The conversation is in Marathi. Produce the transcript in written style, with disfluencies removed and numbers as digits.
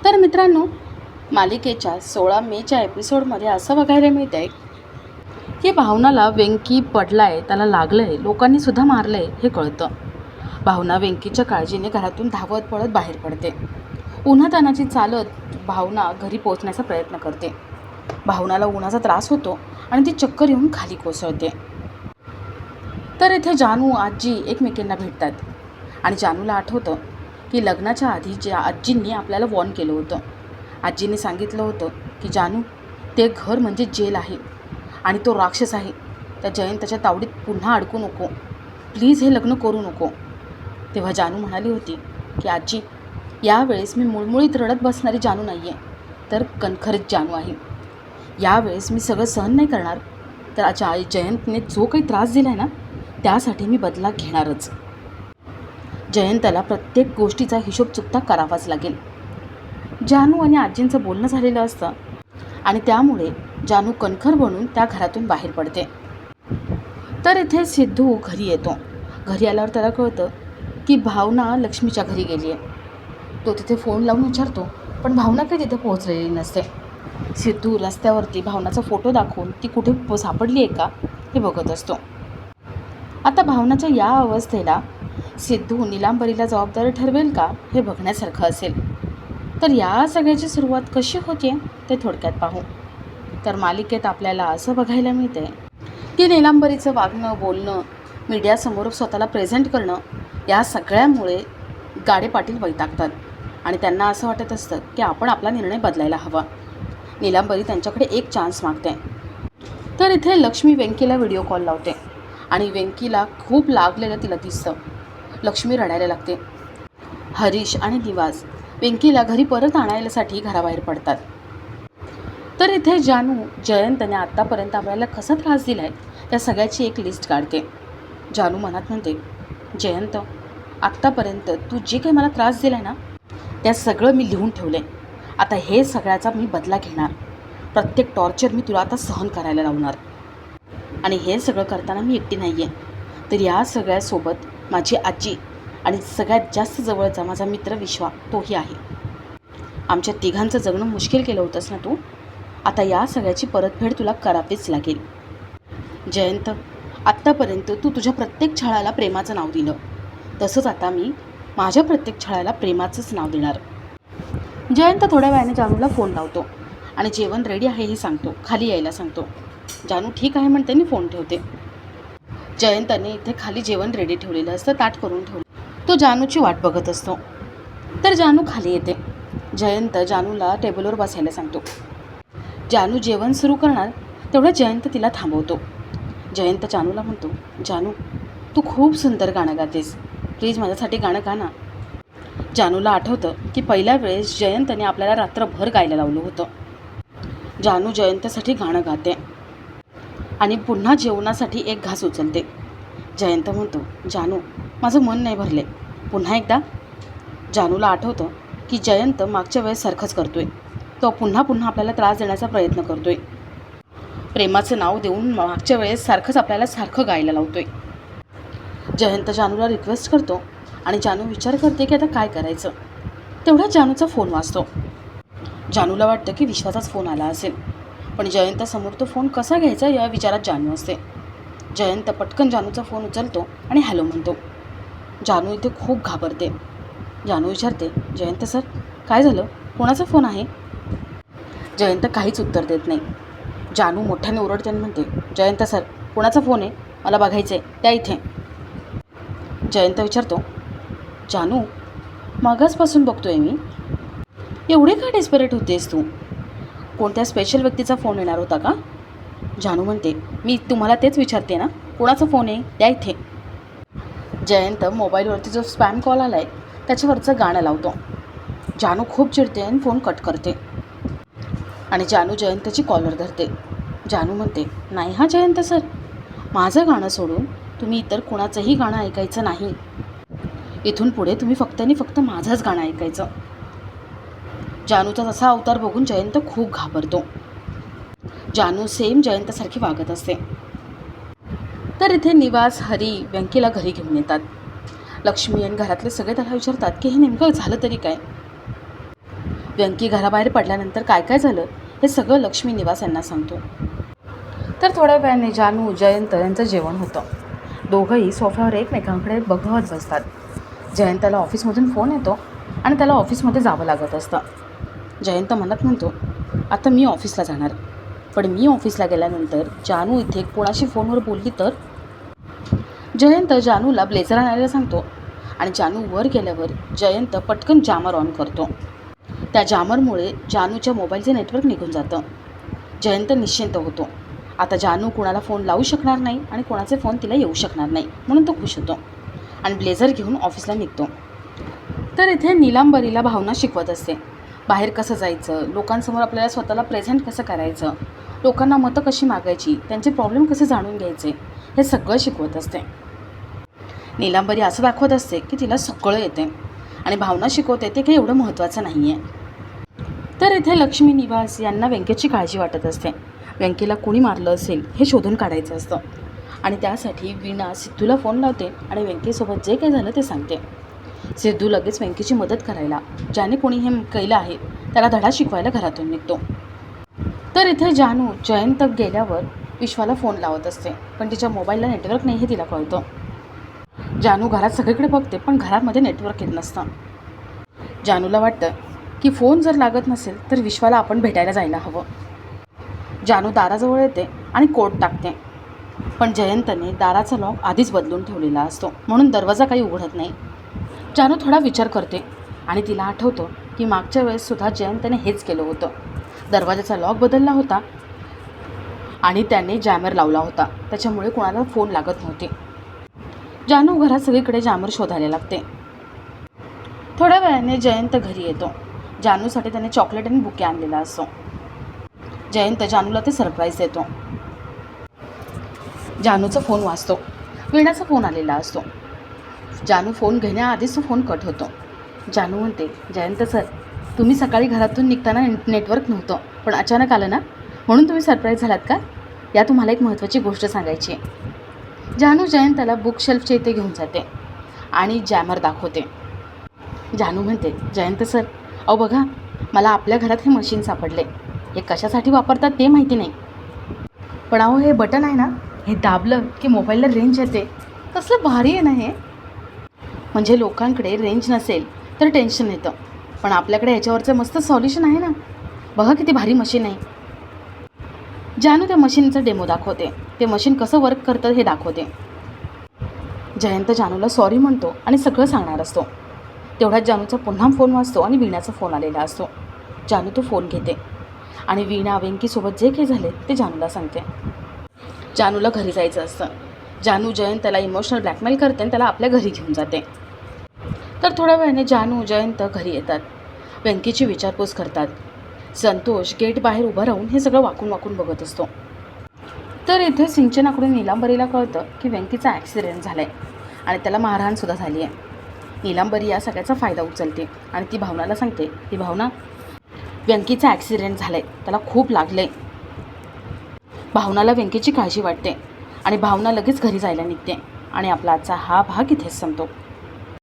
तर मित्रांनो, मालिकेच्या 16 मेच्या एपिसोडमध्ये असं बघायला मिळतं आहे की भावनाला वेंकी पडलाय, त्याला लागलंय, लोकांनी सुद्धा मारलंय हे कळतं. भावना वेंकीच्या काळजीने घरातून धावत पळत बाहेर पडते. उन्हातानाची चालत भावना घरी पोहोचण्याचा प्रयत्न करते. भावनाला उन्हाचा त्रास होतो आणि ती चक्कर येऊन खाली कोसळते. तर इथे जानू आजी एकमेकींना भेटतात आणि जानूला आठवतं की लग्नाच्या आधी आजींनी आपल्याला वॉर्न केलं होतं. आजींनी सांगितलं होतं की जानू, ते घर म्हणजे जेल आहे आणि तो राक्षस आहे. त्या जयंतच्या तावडीत पुन्हा अडकू नको, प्लीज हे लग्न करू नको. तेव्हा जानू म्हणाली होती की आजी, यावेळेस मी मुळमुळीत रडत बसणारी जानू नाही आहे, तर कणखरीत जानू आहे. यावेळेस मी सगळं सहन नाही करणार. तर जयंतने जो काही त्रास दिला आहे ना, त्यासाठी मी बदला घेणारच. जयंतला प्रत्येक गोष्टीचा हिशोब चुकता करावाच लागेल. जानू आणि आजींचं बोलणं झालेलं असतं आणि त्यामुळे जानू कणखर बनून त्या घरातून बाहेर पडते. तर इथे सिद्धू घरी येतो. घरी आल्यावर त्याला कळतं की भावना लक्ष्मीच्या घरी गेली आहे. तो तिथे फोन लावून विचारतो, पण भावना काही तिथे पोहोचलेली नसते. सिद्धू रस्त्यावरती भावनाचा फोटो दाखवून ती कुठे सापडली आहे का हे बघत असतो. आता भावनाच्या या अवस्थेला सिद्धू नीलांबरीला जबाबदार ठरवेल का हे बघण्यासारखं असेल. तर या सगळ्याची सुरुवात कशी होते ते थोडक्यात पाहू. तर मालिकेत आपल्याला असं बघायला मिळते की नीलांबरीचं वागणं, बोलणं, मीडियासमोर स्वतःला प्रेझेंट करणं, या सगळ्यामुळे गाडे पाटील वैतागतात आणि त्यांना असं वाटत असतं की आपण आपला निर्णय बदलायला हवा. नीलांबरी त्यांच्याकडे एक चान्स मागते. तर इथे लक्ष्मी वेंकीला व्हिडिओ कॉल लावते आणि वेंकीला खूप लागलेलं तिला दिसतं. लक्ष्मी रडायला लागते. हरीश आणि निवास वेंकीला घरी परत आणायसाठी घराबाहेर पडतात. तर इथे जानू जयंतने आत्तापर्यंत आपल्याला कसा त्रास दिला आहे त्या सगळ्याची एक लिस्ट काढते. जानू मनात म्हणते, जयंत, आत्तापर्यंत तू जे काही मला त्रास दिला आहे ना, त्या सगळं मी लिहून ठेवलं आहे. आता हे सगळ्याचा मी बदला घेणार. प्रत्येक टॉर्चर मी तुला आता सहन करायला लावणार. आणि हे सगळं करताना मी एकटी नाही आहे, तर या सगळ्यासोबत माझी आजी आणि सगळ्यात जास्त जवळचा माझा मित्र विश्वा तोही आहे. आमच्या तिघांचं जगणं मुश्किल केलं होतंस ना तू, आता या सगळ्याची परतफेड तुला करावीच लागेल. जयंत, आत्तापर्यंत तू तुझ्या प्रत्येक छळाला प्रेमाचं नाव दिलं, तसंच आता मी माझ्या प्रत्येक छळाला प्रेमाचंच नाव देणार. जयंत थोड्या वेळाने जानूला फोन लावतो आणि जेवण रेडी आहे हे सांगतो, खाली यायला सांगतो. जानू ठीक आहे म्हणते आणि फोन ठेवते. जयंतने इथे खाली जेवण रेडी ठेवलेलं असतं, ताट करून ठेवलं. तो जानूची वाट बघत असतो. तर जानू खाली येते. जयंत जानूला टेबलवर बसायला सांगतो. जानू जेवण सुरू करणार तेवढं जयंत तिला थांबवतो. जयंत जानूला म्हणतो, जानू, तू खूप सुंदर गाणं गातेस, प्लीज माझ्यासाठी गाणं गा ना. जानूला आठवतं की पहिल्या वेळेस जयंतने आपल्याला रात्रभर गायला लावलं होतं. जानू जयंतसाठी गाणं गाते आणि पुन्हा जेवणासाठी एक घास उचलते. जयंत म्हणतो, जानू, माझं मन नाही भरले, पुन्हा एकदा. जानूला आठवतं की जयंत मागच्या वेळेस सारखंच करतोय. तो पुन्हा आपल्याला त्रास देण्याचा प्रयत्न करतोय. प्रेमाचं नाव देऊन मागच्या वेळेस आपल्याला सारखं गायला लावतोय. जयंत जानूला रिक्वेस्ट करतो आणि जानू विचार करते की आता काय करायचं. तेवढ्यात जानूचा फोन वाजतो. जानूला वाटतं की विश्वाचाच फोन आला असेल, पण जयंतासमोर तो फोन कसा घ्यायचा या विचारात जानू असते. जयंत पटकन जानूचा फोन उचलतो आणि हॅलो म्हणतो. जानू इथे खूप घाबरते. जानू विचारते, जयंत सर, काय झालं, कोणाचा फोन आहे? जयंत काहीच उत्तर देत नाही. जानू मोठ्याने ओरडते आणि म्हणते, जयंत सर, कोणाचा फोन आहे, मला बघायचं आहे, त्या इथे. जयंत विचारतो, जानू, मागासपासून बघतोय मी, एवढे का डेस्परेट होतेस तू? कोणत्या स्पेशल व्यक्तीचा फोन येणार होता का? जानू म्हणते, मी तुम्हाला तेच विचारते ना, कोणाचा फोन आहे, त्या इथे. जयंत मोबाईलवरती जो स्पॅम कॉल आला आहे त्याच्यावरचं गाणं लावतो. जानू खूप चिडते आणि फोन कट करते आणि जानू जयंतची कॉलर धरते. जानू म्हणते, नाही हा जयंत सर, माझं गाणं सोडून तुम्ही इतर कोणाचंही गाणं ऐकायचं नाही. इथून पुढे तुम्ही फक्त माझंच गाणं ऐकायचं. जानूचा तसा अवतार बघून जयंत खूप घाबरतो. जानू सेम जयंतसारखी वागत असते. तर इथे निवास, हरी व्यंकीला घरी घेऊन येतात. लक्ष्मी आणि घरातले सगळे त्याला विचारतात की हे नेमकं झालं तरी काय. व्यंकी घराबाहेर पडल्यानंतर काय काय झालं हे सगळं लक्ष्मी निवास यांना सांगतो. तर थोड्या वेळाने जानू जयंत यांचं जेवण होतं. दोघंही सोफ्यावर एकमेकांकडे बघत बसतात. जयंताला ऑफिसमधून फोन येतो आणि त्याला ऑफिसमध्ये जावं लागत असतं. जयंत मनात म्हणतो, आता मी ऑफिसला जाणार, पण मी ऑफिसला गेल्यानंतर जानू इथे कोणाशी फोनवर बोलली तर. जयंत जानूला ब्लेझर आणायला सांगतो आणि जानू वर गेल्यावर जयंत पटकन जामर ऑन करतो. त्या जामरमुळे जानूच्या मोबाईलचे नेटवर्क निघून जातं. जयंत निश्चिंत होतो. आता जानू कुणाला फोन लावू शकणार नाही आणि कोणाचे फोन तिला येऊ शकणार नाही म्हणून तो खुश होतो आणि ब्लेझर घेऊन ऑफिसला निघतो. तर इथे नीलांबरीला भावना शिकवत असते. बाहेर कसं जायचं, लोकांसमोर आपल्याला स्वतःला प्रेझेंट कसं करायचं, लोकांना मतं कशी मागायची, त्यांचे प्रॉब्लेम कसे जाणून घ्यायचे, हे सगळं शिकवत असते. नीलांबरी असं दाखवत असते की तिला सगळं येते आणि भावना शिकवते ते काही एवढं महत्त्वाचं नाही आहे. तर इथे लक्ष्मी निवास यांना व्यंकेची काळजी वाटत असते. व्यंकेला कोणी मारलं असेल हे शोधून काढायचं असतं आणि त्यासाठी वीणा सिद्धूला फोन लावते आणि व्यंकेसोबत जे काही झालं ते सांगते. सिद्धू लगेच व्यंकेची मदत करायला, ज्याने कोणी हे केलं आहे त्याला धडा शिकवायला घरातून निघतो. तर इथे जानू जयंत गेल्यावर विश्वाला फोन लावत असते, पण तिच्या मोबाईलला नेटवर्क नाही हे तिला कळतं. जानू घरात सगळीकडे बघते पण घरामध्ये नेटवर्क येत नसतं. जानूला वाटतं की फोन जर लागत नसेल तर विश्वाला आपण भेटायला जायला हवं. जानू दाराजवळ येते आणि कोड टाकते, पण जयंतने दाराचा लॉक आधीच बदलून ठेवलेला असतो म्हणून दरवाजा काही उघडत नाही. जानू थोडा विचार करते आणि तिला आठवतं की मागच्या वेळेससुद्धा जयंतने हेच केलं होतं. दरवाजाचा लॉक बदलला होता आणि त्याने जॅमर लावला होता, त्याच्यामुळे कोणाला फोन लागत नव्हते. जानू घरात सगळीकडे जॅमर शोधायला लागते. थोड्या वेळाने जयंत घरी येतो. जानूसाठी त्याने चॉकलेट आणि बुके आणलेला असतो. जयंत जानूला ते सरप्राईज देतो. जानूचा फोन वाजतो. वीणाचा फोन आलेला असतो. जानू फोन घेण्याआधीच तो फोन कट होतो. जानू म्हणते, जयंत सर, तुम्ही सकाळी घरातून निघताना नेटवर्क नव्हतं, पण अचानक आलं ना, म्हणून तुम्ही सरप्राईज झालात का? या तुम्हाला एक महत्त्वाची गोष्ट सांगायची आहे. जानू जयंताला बुक शेल्फच्या इथे घेऊन जाते आणि जॅमर दाखवते. जानू म्हणते, जयंत सर, अहो बघा, मला आपल्या घरात हे मशीन सापडले. हे कशासाठी वापरतात ते माहिती नाही, पण अहो हे बटन आहे ना, हे दाबलं की मोबाईलला रेंज येते. कसलं भारी आहे ना हे. म्हणजे लोकांकडे रेंज नसेल तर टेन्शन येतं, पण आपल्याकडे ह्याच्यावरचं मस्त सॉल्युशन आहे ना. बघा किती भारी मशीन आहे. जानू त्या मशीनचं डेमो दाखवते. ते मशीन कसं वर्क करतं हे दाखवते. जयंत जानूला सॉरी म्हणतो आणि सगळं सांगणार असतो. तेवढ्यात जानूचा पुन्हा फोन वाजतो आणि वीणाचा फोन आलेला असतो. जानू तो फोन घेते आणि वीणा व्यंकीसोबत जे काही झाले ते जानूला सांगते. जानूला घरी जायचं असतं. जानू जयंतला इमोशनल ब्लॅकमेल करते आणि त्याला आपल्या घरी घेऊन जाते. तर थोड्या वेळाने जानू जयंत घरी येतात. व्यंकीची विचारपूस करतात. संतोष गेट बाहेर उभं राहून हे सगळं वाकून वाकून बघत असतो. तर इथे सिंचनाकडून नीलांबरीला कळतं की व्यंकीचा ॲक्सिडेंट झाला आहे आणि त्याला मारहाणसुद्धा झाली आहे. नीलांबरी या सगळ्याचा फायदा उचलते आणि ती भावनाला सांगते की भावना, व्यंकीचा ॲक्सिडेंट झाला आहे, त्याला खूप लागलं आहे. भावनाला व्यंकीची काळजी वाटते आणि भावना लगेच घरी जायला निघते आणि आपला आजचा हा भाग इथेच संपतो.